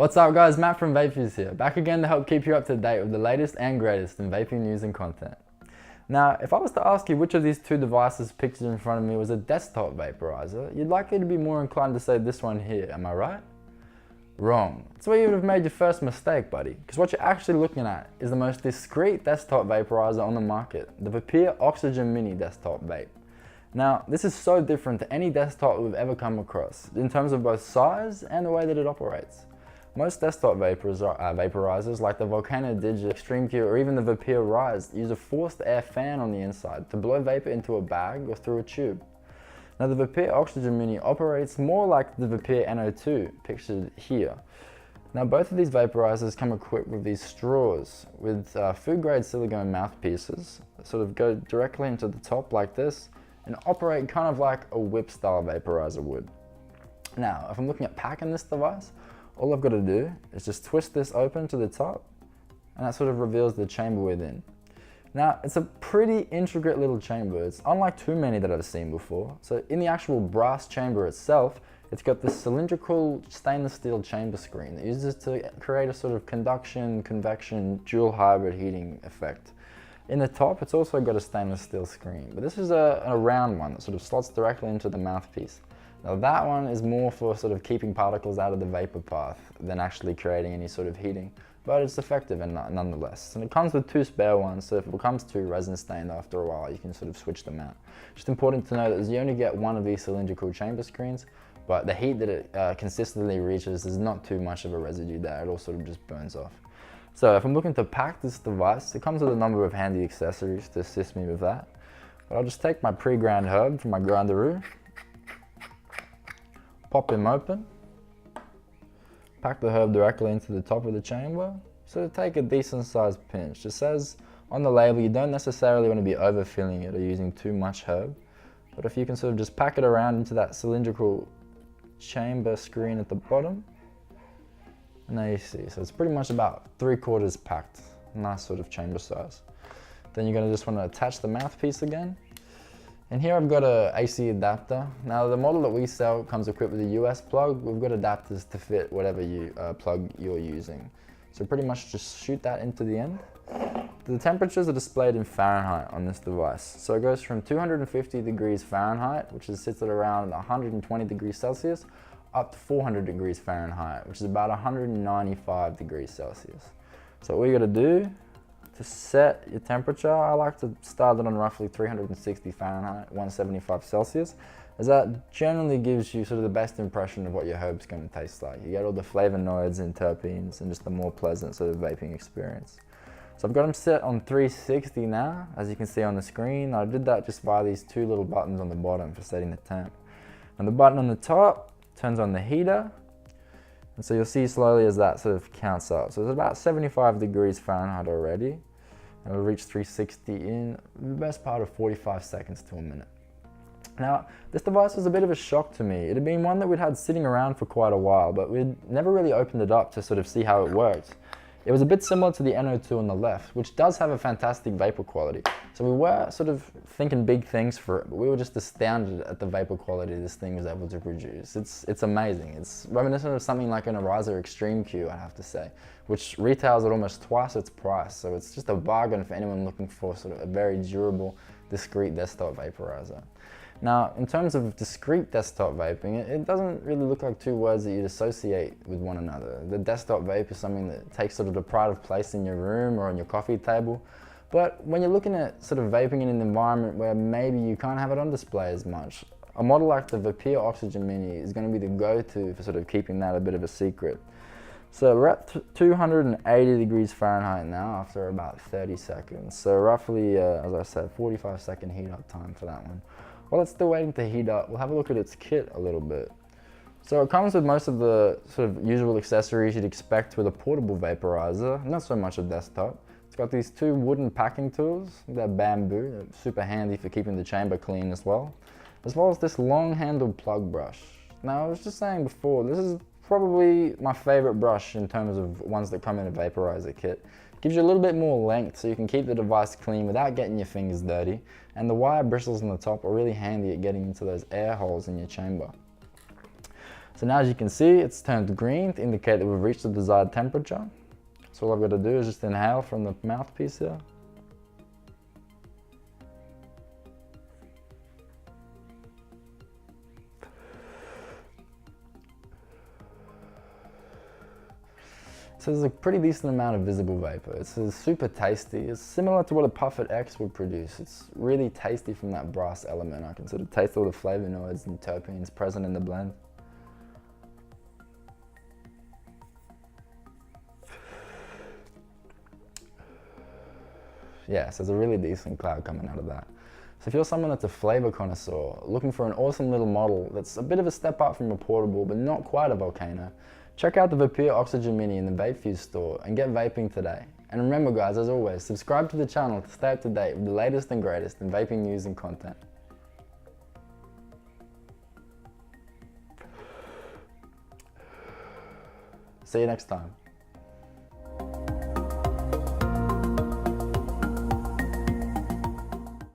What's up guys, Matt from VapeFuse here, back again to help keep you up to date with the latest and greatest in vaping news and content. Now, if I was to ask you which of these two devices pictured in front of me was a desktop vaporizer, you'd likely to be more inclined to say this one here, am I right? Wrong. That's where you would have made your first mistake, buddy, because what you're actually looking at is the most discreet desktop vaporizer on the market, the Vapir Oxygen Mini desktop vape. Now, this is so different to any desktop we've ever come across, in terms of both size and the way that it operates. Most desktop vaporizers like the Volcano Digit, Extreme Q, or even the Vaporizer use a forced air fan on the inside to blow vapor into a bag or through a tube. Now the Vapir Oxygen Mini operates more like the Vapir NO2 pictured here. Now both of these vaporizers come equipped with these straws with food grade silicone mouthpieces that sort of go directly into the top like this and operate kind of like a whip style vaporizer would. Now if I'm looking at packing this device, all I've got to do is just twist this open to the top and that sort of reveals the chamber within. Now it's a pretty intricate little chamber. It's unlike too many that I've seen before. So in the actual brass chamber itself, it's got this cylindrical stainless steel chamber screen that uses to create a sort of conduction, convection, dual hybrid heating effect. In the top, it's also got a stainless steel screen, but this is a round one that sort of slots directly into the mouthpiece. Now that one is more for sort of keeping particles out of the vapor path than actually creating any sort of heating, but it's effective and nonetheless. And it comes with two spare ones, so if it becomes too resin stained after a while, you can sort of switch them out. Just important to know that you only get one of these cylindrical chamber screens, but the heat that it consistently reaches is not too much of a residue there, it all sort of just burns off. So if I'm looking to pack this device, it comes with a number of handy accessories to assist me with that. But I'll just take my pre-ground herb from my grinderoo, pop him open, pack the herb directly into the top of the chamber, so take a decent sized pinch. It says on the label you don't necessarily want to be overfilling it or using too much herb, but if you can sort of just pack it around into that cylindrical chamber screen at the bottom, and there you see, so it's pretty much about 3/4 packed, nice sort of chamber size. Then you're going to just want to attach the mouthpiece again. And here I've got a AC adapter. Now the model that we sell comes equipped with a US plug. We've got adapters to fit whatever plug you're using. So pretty much just shoot that into the end. The temperatures are displayed in Fahrenheit on this device. So it goes from 250 degrees Fahrenheit, which sits at around 120 degrees Celsius, up to 400 degrees Fahrenheit, which is about 195 degrees Celsius. So what you gotta do to set your temperature, I like to start it on roughly 360 Fahrenheit, 175 Celsius, as that generally gives you sort of the best impression of what your herb's going to taste like. You get all the flavonoids and terpenes and just the more pleasant sort of vaping experience. So I've got them set on 360 now, as you can see on the screen. I did that just via these two little buttons on the bottom for setting the temp. And the button on the top turns on the heater, and so you'll see slowly as that sort of counts up. So it's about 75 degrees Fahrenheit already. And we'll reach 360 in the best part of 45 seconds to a minute. Now, this device was a bit of a shock to me. It had been one that we'd had sitting around for quite a while, but we'd never really opened it up to sort of see how it worked. It was a bit similar to the NO2 on the left, which does have a fantastic vapor quality. So we were sort of thinking big things for it, but we were just astounded at the vapor quality this thing was able to produce. It's amazing. It's reminiscent of something like an Vaporizer Extreme Q, I have to say, which retails at almost twice its price. So it's just a bargain for anyone looking for sort of a very durable, discreet desktop vaporizer. Now, in terms of discreet desktop vaping, it doesn't really look like two words that you'd associate with one another. The desktop vape is something that takes sort of the pride of place in your room or on your coffee table. But when you're looking at sort of vaping in an environment where maybe you can't have it on display as much, a model like the Vapir Oxygen Mini is going to be the go-to for sort of keeping that a bit of a secret. So we're at 280 degrees Fahrenheit now after about 30 seconds. So roughly, as I said, 45-second heat up time for that one. While it's still waiting to heat up, we'll have a look at its kit a little bit. So it comes with most of the sort of usual accessories you'd expect with a portable vaporizer, not so much a desktop. It's got these two wooden packing tools, they're bamboo, they're super handy for keeping the chamber clean as well as this long-handled plug brush. Now I was just saying before, this is probably my favorite brush in terms of ones that come in a vaporizer kit. Gives you a little bit more length so you can keep the device clean without getting your fingers dirty, and the wire bristles on the top are really handy at getting into those air holes in your chamber. So now as you can see, it's turned green to indicate that we've reached the desired temperature. So all I've got to do is just inhale from the mouthpiece here. So there's a pretty decent amount of visible vapor. It's super tasty. It's similar to what a Puffet X would produce. It's really tasty from that brass element. I can sort of taste all the flavonoids and terpenes present in the blend. Yeah, so there's a really decent cloud coming out of that. So if you're someone that's a flavor connoisseur, looking for an awesome little model that's a bit of a step up from a portable, but not quite a volcano, check out the Vapir Oxygen Mini in the VapeFuse store and get vaping today. And remember guys, as always, subscribe to the channel to stay up to date with the latest and greatest in vaping news and content. See you next time.